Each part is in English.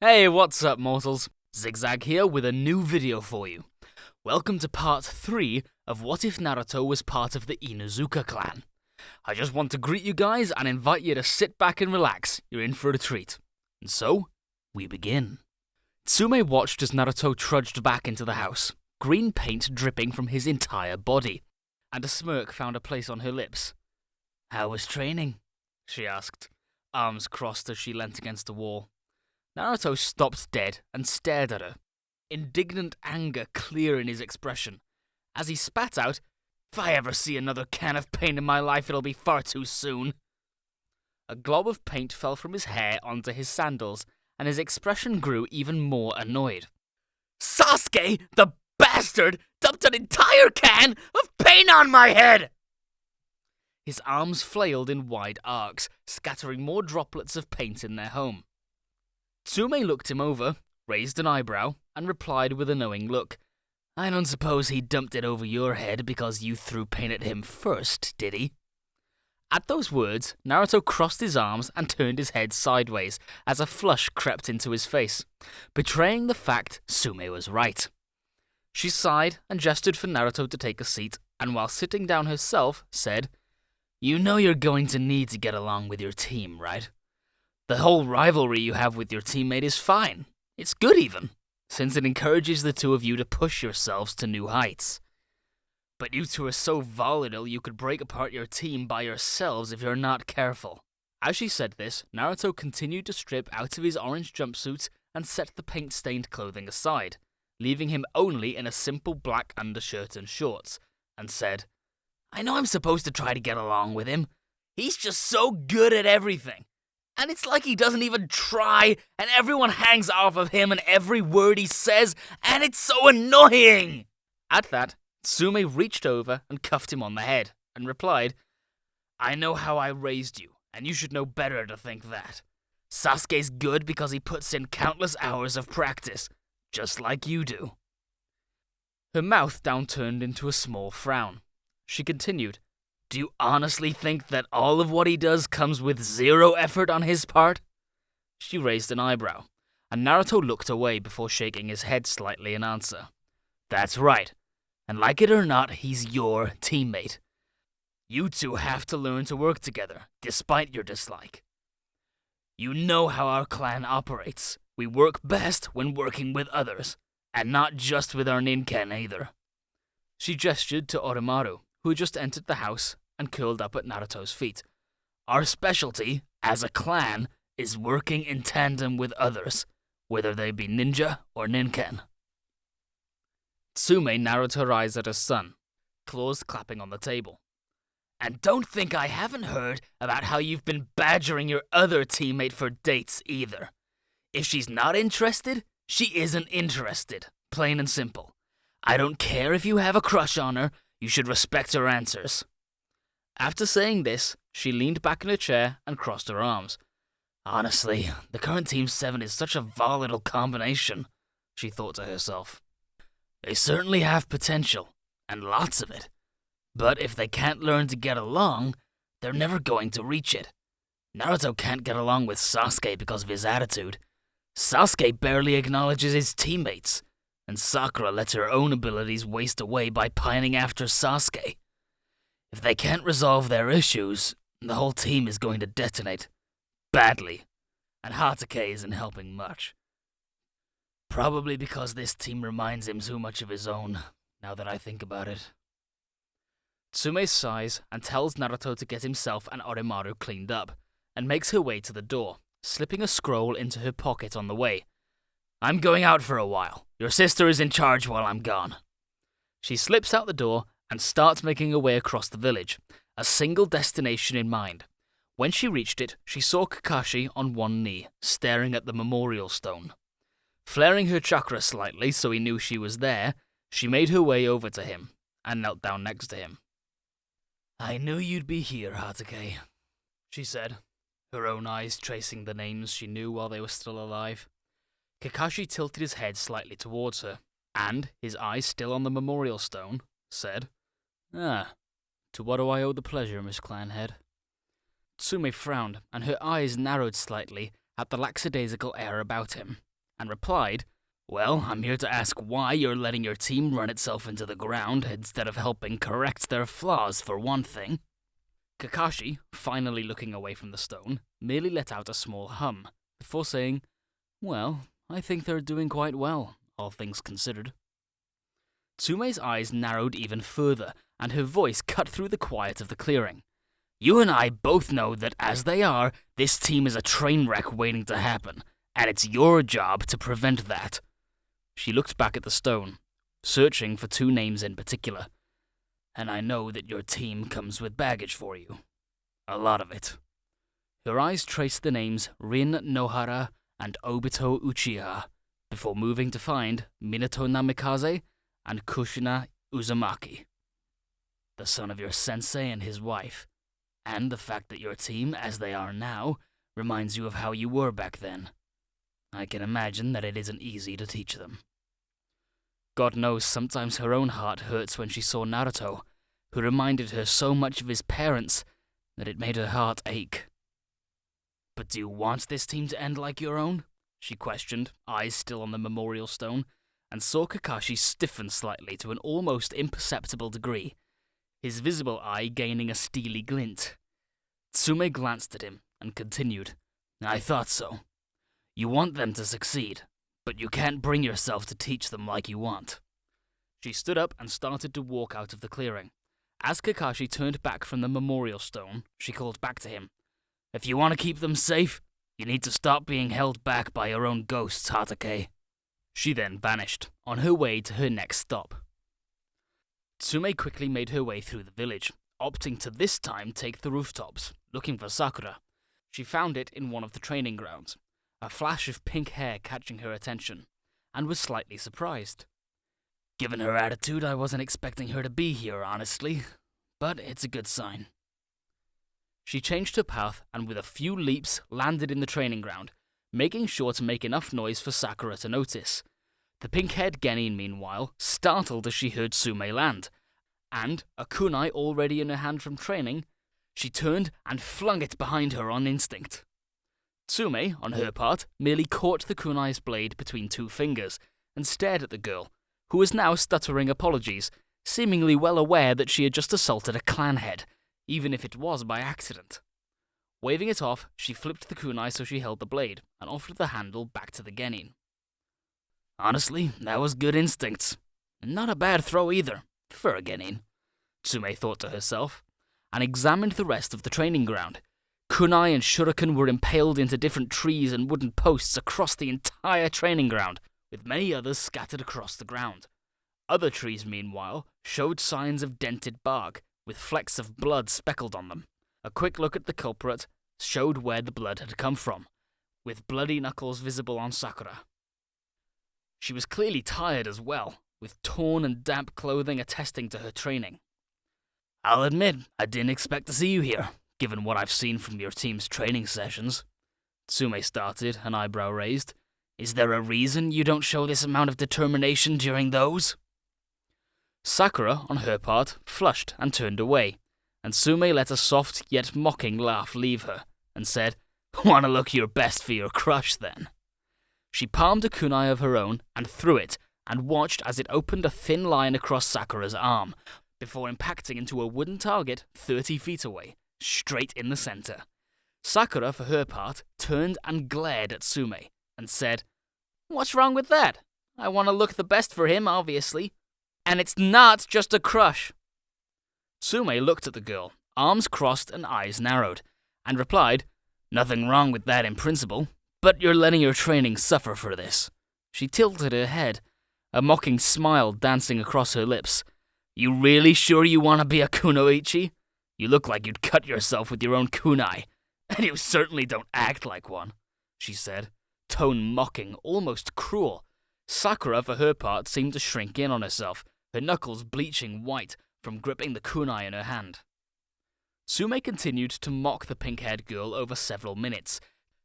Hey, what's up, mortals? Zigzag here with a new video for you. Welcome to part 3 of What If Naruto Was Part of the Inuzuka clan. I just want to greet you guys and invite you to sit back and relax. You're in for a treat. And so, we begin. Tsume watched as Naruto trudged back into the house, green paint dripping from his entire body, and a smirk found a place on her lips. "How was training?" she asked, arms crossed as she leant against the wall. Naruto stopped dead and stared at her, indignant anger clear in his expression. As he spat out, "If I ever see another can of paint in my life, it'll be far too soon." A glob of paint fell from his hair onto his sandals, and his expression grew even more annoyed. "Sasuke, the bastard, dumped an entire can of paint on my head!" His arms flailed in wide arcs, scattering more droplets of paint in their home. Tsume looked him over, raised an eyebrow, and replied with a knowing look. "I don't suppose he dumped it over your head because you threw paint at him first, did he?" At those words, Naruto crossed his arms and turned his head sideways as a flush crept into his face, betraying the fact Tsume was right. She sighed and gestured for Naruto to take a seat, and while sitting down herself, said, "You know you're going to need to get along with your team, right? The whole rivalry you have with your teammate is fine. It's good even, since it encourages the two of you to push yourselves to new heights. But you two are so volatile you could break apart your team by yourselves if you're not careful." As she said this, Naruto continued to strip out of his orange jumpsuit and set the paint-stained clothing aside, leaving him only in a simple black undershirt and shorts, and said, "I know I'm supposed to try to get along with him. He's just so good at everything. And it's like he doesn't even try, and everyone hangs off of him and every word he says, and it's so annoying!" At that, Tsume reached over and cuffed him on the head, and replied, "I know how I raised you, and you should know better to think that. Sasuke's good because he puts in countless hours of practice, just like you do." Her mouth downturned into a small frown. She continued, "Do you honestly think that all of what he does comes with zero effort on his part?" She raised an eyebrow, and Naruto looked away before shaking his head slightly in answer. "That's right, and like it or not, he's your teammate. You two have to learn to work together, despite your dislike. You know how our clan operates. We work best when working with others, and not just with our ninken either." She gestured to Oromaru, who had just entered the house and curled up at Naruto's feet. "Our specialty, as a clan, is working in tandem with others, whether they be ninja or ninken." Tsume narrowed her eyes at her son, claws clapping on the table. "And don't think I haven't heard about how you've been badgering your other teammate for dates either. If she's not interested, she isn't interested, plain and simple. I don't care if you have a crush on her, you should respect her answers." After saying this, she leaned back in her chair and crossed her arms. "Honestly, the current Team 7 is such a volatile combination," she thought to herself. "They certainly have potential, and lots of it. But if they can't learn to get along, they're never going to reach it. Naruto can't get along with Sasuke because of his attitude. Sasuke barely acknowledges his teammates, and Sakura lets her own abilities waste away by pining after Sasuke. If they can't resolve their issues, the whole team is going to detonate. Badly. And Hatake isn't helping much. Probably because this team reminds him too much of his own, now that I think about it." Tsume sighs and tells Naruto to get himself and Oromaru cleaned up, and makes her way to the door, slipping a scroll into her pocket on the way. "I'm going out for a while. Your sister is in charge while I'm gone." She slips out the door and starts making her way across the village, a single destination in mind. When she reached it, she saw Kakashi on one knee, staring at the memorial stone. Flaring her chakra slightly so he knew she was there, she made her way over to him, and knelt down next to him. "I knew you'd be here, Hatake," she said, her own eyes tracing the names she knew while they were still alive. Kakashi tilted his head slightly towards her, and, his eyes still on the memorial stone, said, "Ah, to what do I owe the pleasure, Miss Clanhead?" Tsume frowned, and her eyes narrowed slightly at the lackadaisical air about him. and replied, "Well, I'm here to ask why you're letting your team run itself into the ground instead of helping correct their flaws, for one thing." Kakashi, finally looking away from the stone, merely let out a small hum, before saying, "Well, I think they're doing quite well, all things considered." Tsume's eyes narrowed even further, and her voice cut through the quiet of the clearing. "You and I both know that as they are, this team is a train wreck waiting to happen, and it's your job to prevent that." She looked back at the stone, searching for two names in particular. "And I know that your team comes with baggage for you. A lot of it." Her eyes traced the names Rin Nohara and Obito Uchiha, before moving to find Minato Namikaze and Kushina Uzumaki. "The son of your sensei and his wife, and the fact that your team, as they are now, reminds you of how you were back then. I can imagine that it isn't easy to teach them." God knows sometimes her own heart hurts when she saw Naruto, who reminded her so much of his parents that it made her heart ache. "But do you want this team to end like your own?" she questioned, eyes still on the memorial stone, and saw Kakashi stiffen slightly to an almost imperceptible degree, his visible eye gaining a steely glint. Tsume glanced at him and continued, "I thought so. You want them to succeed, but you can't bring yourself to teach them like you want." She stood up and started to walk out of the clearing. As Kakashi turned back from the memorial stone, she called back to him, "If you want to keep them safe, you need to stop being held back by your own ghosts, Hatake." She then vanished, on her way to her next stop. Tsume quickly made her way through the village, opting to this time take the rooftops, looking for Sakura. She found it in one of the training grounds, a flash of pink hair catching her attention, and was slightly surprised. Given her attitude, I wasn't expecting her to be here, honestly, but it's a good sign. She changed her path and with a few leaps landed in the training ground, making sure to make enough noise for Sakura to notice. The pink-haired genin, meanwhile, startled as she heard Tsume land, and, a kunai already in her hand from training, she turned and flung it behind her on instinct. Tsume, on her part, merely caught the kunai's blade between two fingers and stared at the girl, who was now stuttering apologies, seemingly well aware that she had just assaulted a clan head, even if it was by accident. Waving it off, she flipped the kunai so she held the blade, and offered the handle back to the genin. "Honestly, that was good instincts. Not a bad throw either, for a genin," Tsume thought to herself, and examined the rest of the training ground. Kunai and shuriken were impaled into different trees and wooden posts across the entire training ground, with many others scattered across the ground. Other trees, meanwhile, showed signs of dented bark, with flecks of blood speckled on them. A quick look at the culprit showed where the blood had come from, with bloody knuckles visible on Sakura. She was clearly tired as well, with torn and damp clothing attesting to her training. "I'll admit, I didn't expect to see you here, given what I've seen from your team's training sessions." Tsume started, an eyebrow raised. "Is there a reason you don't show this amount of determination during those?" Sakura, on her part, flushed and turned away, and Tsume let a soft yet mocking laugh leave her, and said, "Want to look your best for your crush, then?" She palmed a kunai of her own and threw it, and watched as it opened a thin line across Sakura's arm, before impacting into a wooden target 30 feet away, straight in the center. Sakura, for her part, turned and glared at Tsume, and said, "What's wrong with that? I want to look the best for him, obviously. And it's not just a crush." Tsume looked at the girl, arms crossed and eyes narrowed, and replied, "Nothing wrong with that in principle, but you're letting your training suffer for this." She tilted her head, a mocking smile dancing across her lips. "You really sure you want to be a kunoichi? You look like you'd cut yourself with your own kunai, and you certainly don't act like one," she said, tone mocking, almost cruel. Sakura, for her part, seemed to shrink in on herself, her knuckles bleaching white from gripping the kunai in her hand. Tsume continued to mock the pink-haired girl over several minutes,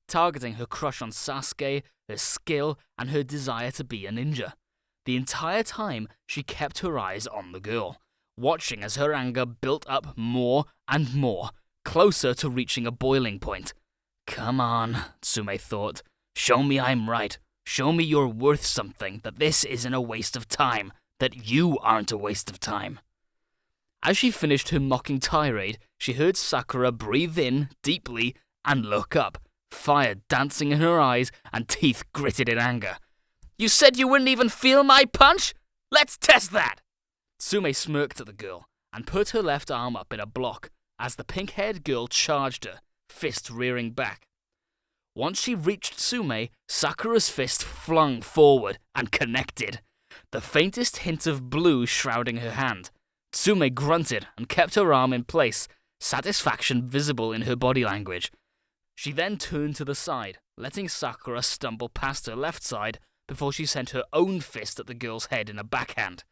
targeting her crush on Sasuke, her skill, and her desire to be a ninja. The entire time, she kept her eyes on the girl, watching as her anger built up more and more, closer to reaching a boiling point. "Come on," Tsume thought. "Show me I'm right. Show me you're worth something, that this isn't a waste of time, that you aren't a waste of time. As she finished her mocking tirade, she heard Sakura breathe in deeply and look up, fire dancing in her eyes and teeth gritted in anger. You said you wouldn't even feel my punch? Let's test that! Tsume smirked at the girl and put her left arm up in a block as the pink-haired girl charged her, fist rearing back. Once she reached Tsume, Sakura's fist flung forward and connected, the faintest hint of blue shrouding her hand. Tsume grunted and kept her arm in place, satisfaction visible in her body language. She then turned to the side, letting Sakura stumble past her left side before she sent her own fist at the girl's head in a backhand.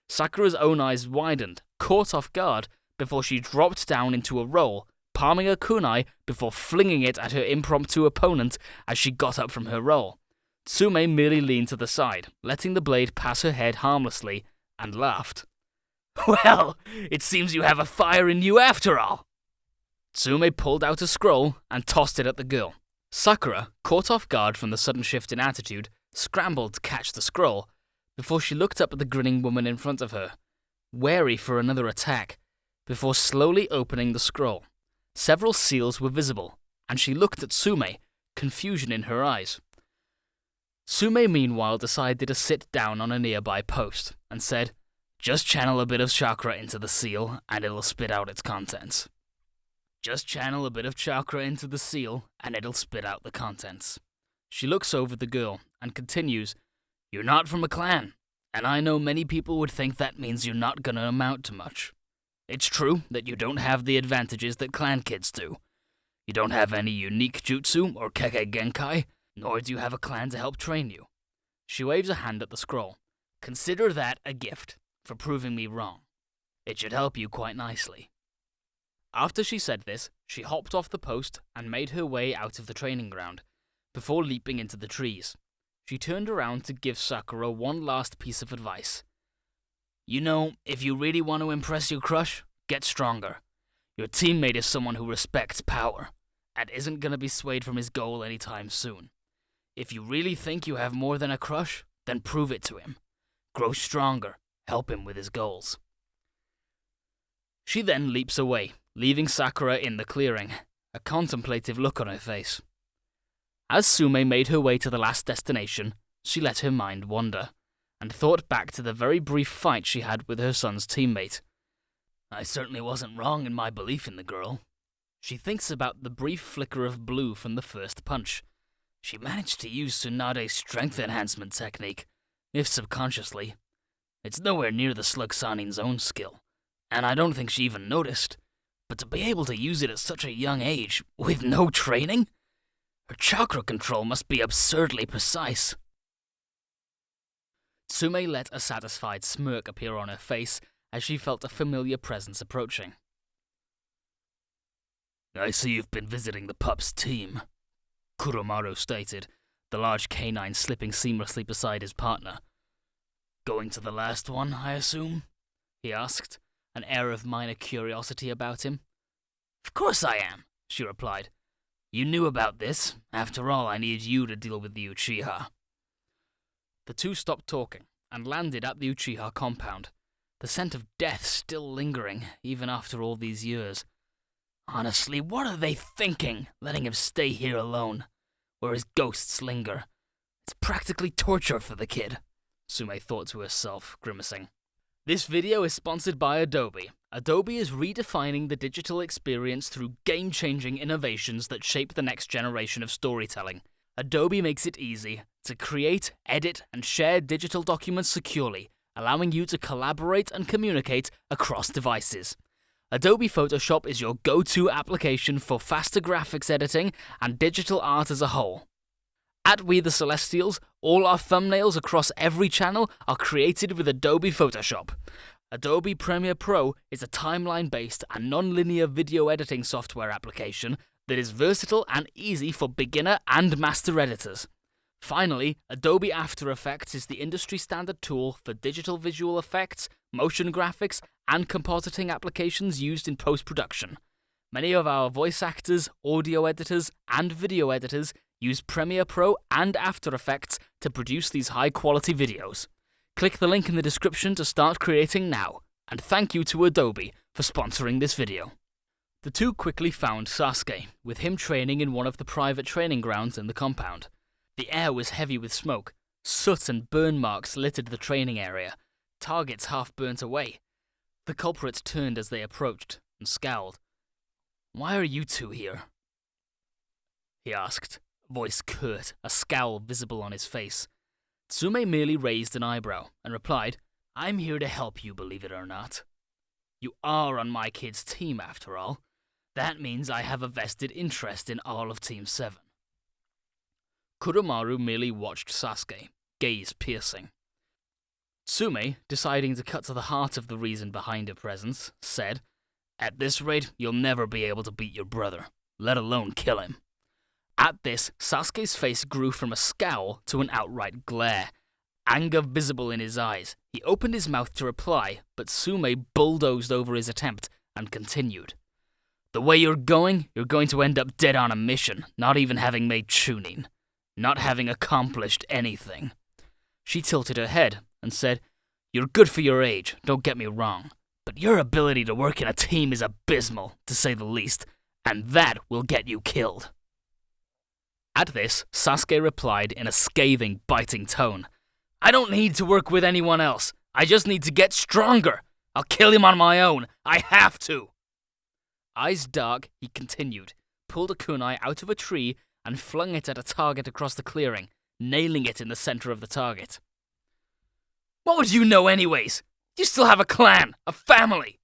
Sakura's own eyes widened, caught off guard, before she dropped down into a roll, palming her kunai before flinging it at her impromptu opponent as she got up from her roll. Tsume merely leaned to the side, letting the blade pass her head harmlessly, and laughed. Well, it seems you have a fire in you after all. Tsume pulled out a scroll and tossed it at the girl. Sakura, caught off guard from the sudden shift in attitude, scrambled to catch the scroll before she looked up at the grinning woman in front of her, wary for another attack, before slowly opening the scroll. Several seals were visible, and she looked at Tsume, confusion in her eyes. Tsume meanwhile decided to sit down on a nearby post and said, Just channel a bit of chakra into the seal and it'll spit out its contents. Just channel a bit of chakra into the seal and it'll spit out the contents. She looks over the girl and continues, You're not from a clan, and I know many people would think that means you're not gonna amount to much. It's true that you don't have the advantages that clan kids do. You don't have any unique jutsu or keke genkai, nor do you have a clan to help train you. She waves a hand at the scroll. Consider that a gift for proving me wrong. It should help you quite nicely. After she said this, she hopped off the post and made her way out of the training ground, before leaping into the trees. She turned around to give Sakura one last piece of advice. You know, if you really want to impress your crush, get stronger. Your teammate is someone who respects power, and isn't going to be swayed from his goal anytime soon. If you really think you have more than a crush, then prove it to him. Grow stronger, help him with his goals. She then leaps away, leaving Sakura in the clearing, a contemplative look on her face. As Tsume made her way to the last destination, she let her mind wander, and thought back to the very brief fight she had with her son's teammate. I certainly wasn't wrong in my belief in the girl. She thinks about the brief flicker of blue from the first punch. She managed to use Tsunade's strength enhancement technique, if subconsciously. It's nowhere near the Slug Sanin's own skill, and I don't think she even noticed. But to be able to use it at such a young age, with no training? Her chakra control must be absurdly precise. Tsume let a satisfied smirk appear on her face as she felt a familiar presence approaching. I see you've been visiting the pup's team, Kuromaru stated, the large canine slipping seamlessly beside his partner. Going to the last one, I assume? He asked, an air of minor curiosity about him. Of course I am, she replied. You knew about this. After all, I need you to deal with the Uchiha. The two stopped talking and landed at the Uchiha compound, the scent of death still lingering even after all these years. Honestly, what are they thinking, letting him stay here alone, where his ghosts linger? It's practically torture for the kid, Tsume thought to herself, grimacing. This video is sponsored by Adobe. Adobe is redefining the digital experience through game-changing innovations that shape the next generation of storytelling. Adobe makes it easy to create, edit, and share digital documents securely, allowing you to collaborate and communicate across devices. Adobe Photoshop is your go-to application for faster graphics editing and digital art as a whole. At We the Celestials, all our thumbnails across every channel are created with Adobe Photoshop. Adobe Premiere Pro is a timeline-based and non-linear video editing software application that is versatile and easy for beginner and master editors. Finally, Adobe After Effects is the industry-standard tool for digital visual effects, motion graphics, and compositing applications used in post-production. Many of our voice actors, audio editors, and video editors Use Premiere Pro and After Effects to produce these high-quality videos. Click the link in the description to start creating now, and thank you to Adobe for sponsoring this video. The two quickly found Sasuke, with him training in one of the private training grounds in the compound. The air was heavy with smoke. Soot and burn marks littered the training area, targets half burnt away. The culprits turned as they approached, and scowled. "Why are you two here?" he asked, voice curt, a scowl visible on his face. Tsume merely raised an eyebrow, and replied, "I'm here to help you, believe it or not. You are on my kid's team, after all. That means I have a vested interest in all of Team 7. Kuromaru merely watched Sasuke, gaze piercing. Tsume, deciding to cut to the heart of the reason behind her presence, said, "At this rate, you'll never be able to beat your brother, let alone kill him." At this, Sasuke's face grew from a scowl to an outright glare, anger visible in his eyes. He opened his mouth to reply, but Tsume bulldozed over his attempt and continued. "The way you're going to end up dead on a mission, not even having made Chunin, not having accomplished anything." She tilted her head and said, "You're good for your age, don't get me wrong, but your ability to work in a team is abysmal, to say the least, and that will get you killed." At this, Sasuke replied in a scathing, biting tone, "I don't need to work with anyone else. I just need to get stronger. I'll kill him on my own. I have to." Eyes dark, he continued, pulled a kunai out of a tree and flung it at a target across the clearing, nailing it in the center of the target. "What would you know anyways? You still have a clan, a family."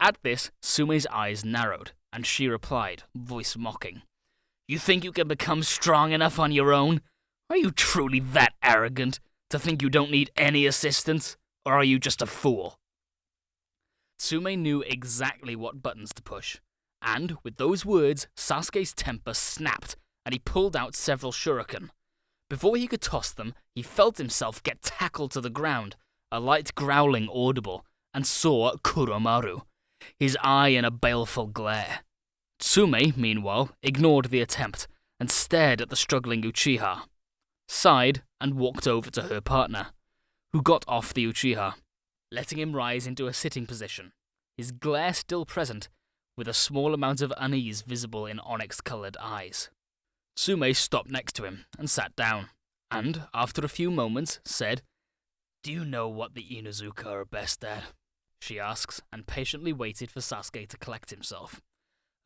At this, Sume's eyes narrowed, and she replied, voice mocking, "You think you can become strong enough on your own? Are you truly that arrogant to think you don't need any assistance, or are you just a fool?" Tsume knew exactly what buttons to push, and with those words, Sasuke's temper snapped, and he pulled out several shuriken. Before he could toss them, he felt himself get tackled to the ground, a light growling audible, and saw Kuromaru, his eye in a baleful glare. Tsume, meanwhile, ignored the attempt and stared at the struggling Uchiha, sighed, and walked over to her partner, who got off the Uchiha, letting him rise into a sitting position, his glare still present, with a small amount of unease visible in onyx-colored eyes. Tsume stopped next to him and sat down, and, after a few moments, said, "Do you know what the Inuzuka are best at?" she asks, and patiently waited for Sasuke to collect himself.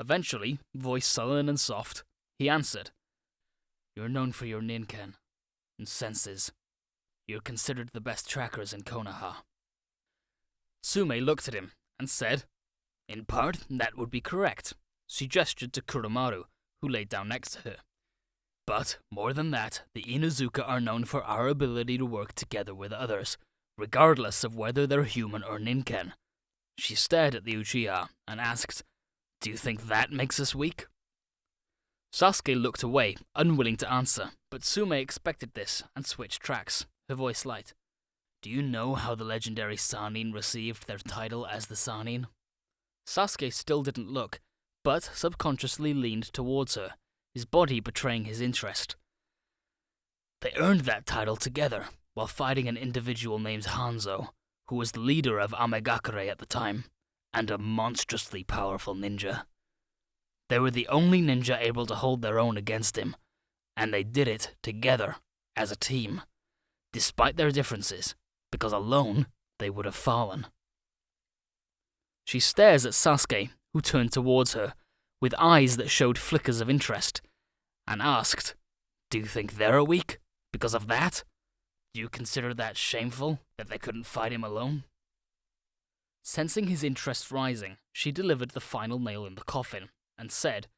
Eventually, voice sullen and soft, he answered, "You're known for your ninken and senses. You're considered the best trackers in Konoha." Tsume looked at him and said, "In part, that would be correct." She gestured to Kuromaru, who lay down next to her. "But, more than that, the Inuzuka are known for our ability to work together with others, regardless of whether they're human or ninken." She stared at the Uchiha and asked, "Do you think that makes us weak?" Sasuke looked away, unwilling to answer, but Tsume expected this and switched tracks, her voice light. "Do you know how the legendary Sannin received their title as the Sannin?" Sasuke still didn't look, but subconsciously leaned towards her, his body betraying his interest. "They earned that title together, while fighting an individual named Hanzo, who was the leader of Amegakure at the time, and a monstrously powerful ninja. They were the only ninja able to hold their own against him, and they did it together, as a team, despite their differences, because alone they would have fallen." She stares at Sasuke, who turned towards her, with eyes that showed flickers of interest, and asked, "Do you think they're weak because of that? Do you consider that shameful, that they couldn't fight him alone?" Sensing his interest rising, she delivered the final nail in the coffin, and said,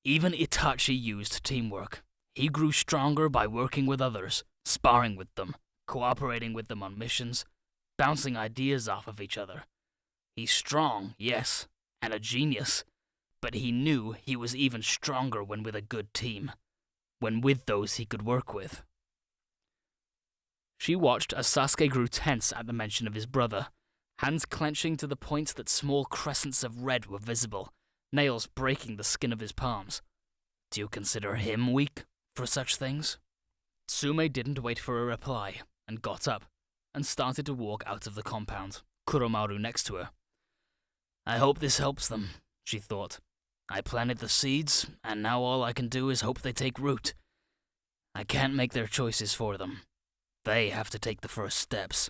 "Even Itachi used teamwork. He grew stronger by working with others, sparring with them, cooperating with them on missions, bouncing ideas off of each other. He's strong, yes, and a genius, but he knew he was even stronger when with a good team, when with those he could work with." She watched as Sasuke grew tense at the mention of his brother, hands clenching to the point that small crescents of red were visible, nails breaking the skin of his palms. Do you consider him weak for such things? Tsume didn't wait for a reply, and got up, and started to walk out of the compound, Kuromaru next to her. I hope this helps them, she thought. I planted the seeds, and now all I can do is hope they take root. I can't make their choices for them. They have to take the first steps.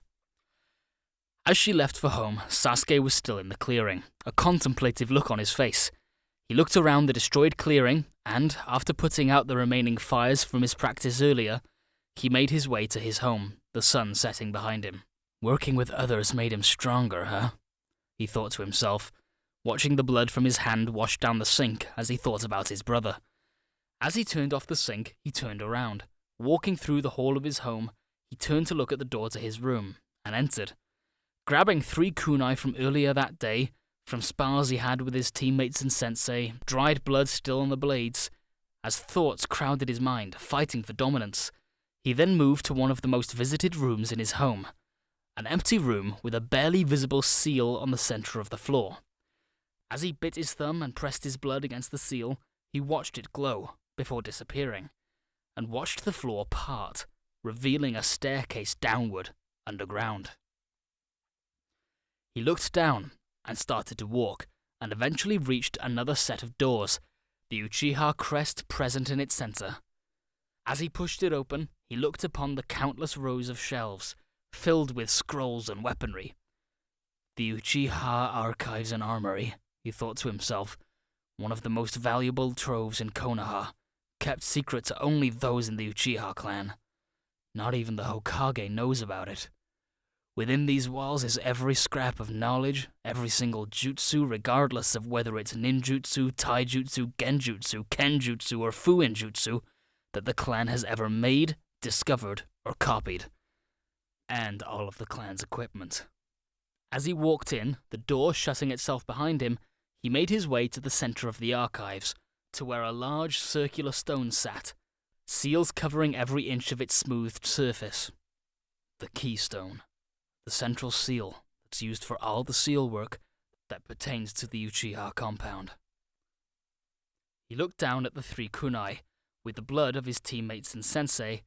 As she left for home, Sasuke was still in the clearing, a contemplative look on his face. He looked around the destroyed clearing, and, after putting out the remaining fires from his practice earlier, he made his way to his home, the sun setting behind him. Working with others made him stronger, huh? He thought to himself, watching the blood from his hand wash down the sink as he thought about his brother. As he turned off the sink, he turned around. Walking through the hall of his home, he turned to look at the door to his room, and entered. Grabbing 3 kunai from earlier that day, from spars he had with his teammates and sensei, dried blood still on the blades, as thoughts crowded his mind, fighting for dominance, he then moved to one of the most visited rooms in his home, an empty room with a barely visible seal on the center of the floor. As he bit his thumb and pressed his blood against the seal, he watched it glow, before disappearing, and watched the floor part, revealing a staircase downward, underground. He looked down and started to walk, and eventually reached another set of doors, the Uchiha crest present in its center. As he pushed it open, he looked upon the countless rows of shelves, filled with scrolls and weaponry. The Uchiha Archives and Armory, he thought to himself, one of the most valuable troves in Konoha, kept secret to only those in the Uchiha clan. Not even the Hokage knows about it. Within these walls is every scrap of knowledge, every single jutsu, regardless of whether it's ninjutsu, taijutsu, genjutsu, kenjutsu, or fuinjutsu, that the clan has ever made, discovered, or copied. And all of the clan's equipment. As he walked in, the door shutting itself behind him, he made his way to the center of the archives, to where a large circular stone sat, seals covering every inch of its smoothed surface. The keystone. The central seal that's used for all the seal work that pertains to the Uchiha compound. He looked down at the 3 kunai, with the blood of his teammates and sensei,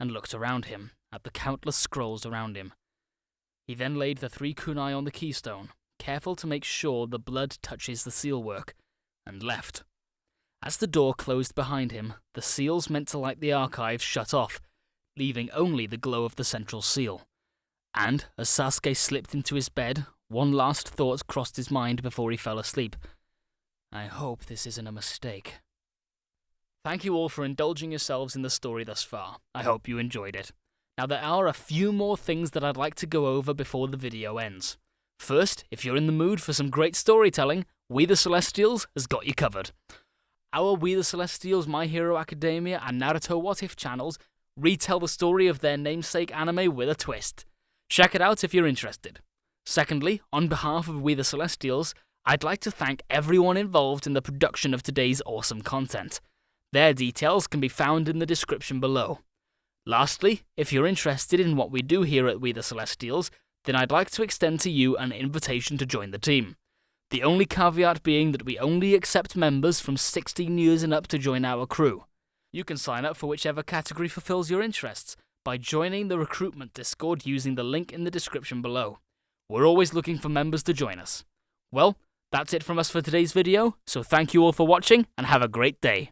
and looked around him, at the countless scrolls around him. He then laid the 3 kunai on the keystone, careful to make sure the blood touches the seal work, and left. As the door closed behind him, the seals meant to light the archive shut off, leaving only the glow of the central seal. And, as Sasuke slipped into his bed, one last thought crossed his mind before he fell asleep. I hope this isn't a mistake. Thank you all for indulging yourselves in the story thus far. I hope you enjoyed it. Now there are a few more things that I'd like to go over before the video ends. First, if you're in the mood for some great storytelling, We the Celestials has got you covered. Our We the Celestials, My Hero Academia, and Naruto What If channels retell the story of their namesake anime with a twist. Check it out if you're interested. Secondly, on behalf of We the Celestials, I'd like to thank everyone involved in the production of today's awesome content. Their details can be found in the description below. Lastly, if you're interested in what we do here at We the Celestials, then I'd like to extend to you an invitation to join the team. The only caveat being that we only accept members from 16 years and up to join our crew. You can sign up for whichever category fulfills your interests by joining the recruitment Discord using the link in the description below. We're always looking for members to join us. Well, that's it from us for today's video, so thank you all for watching and have a great day.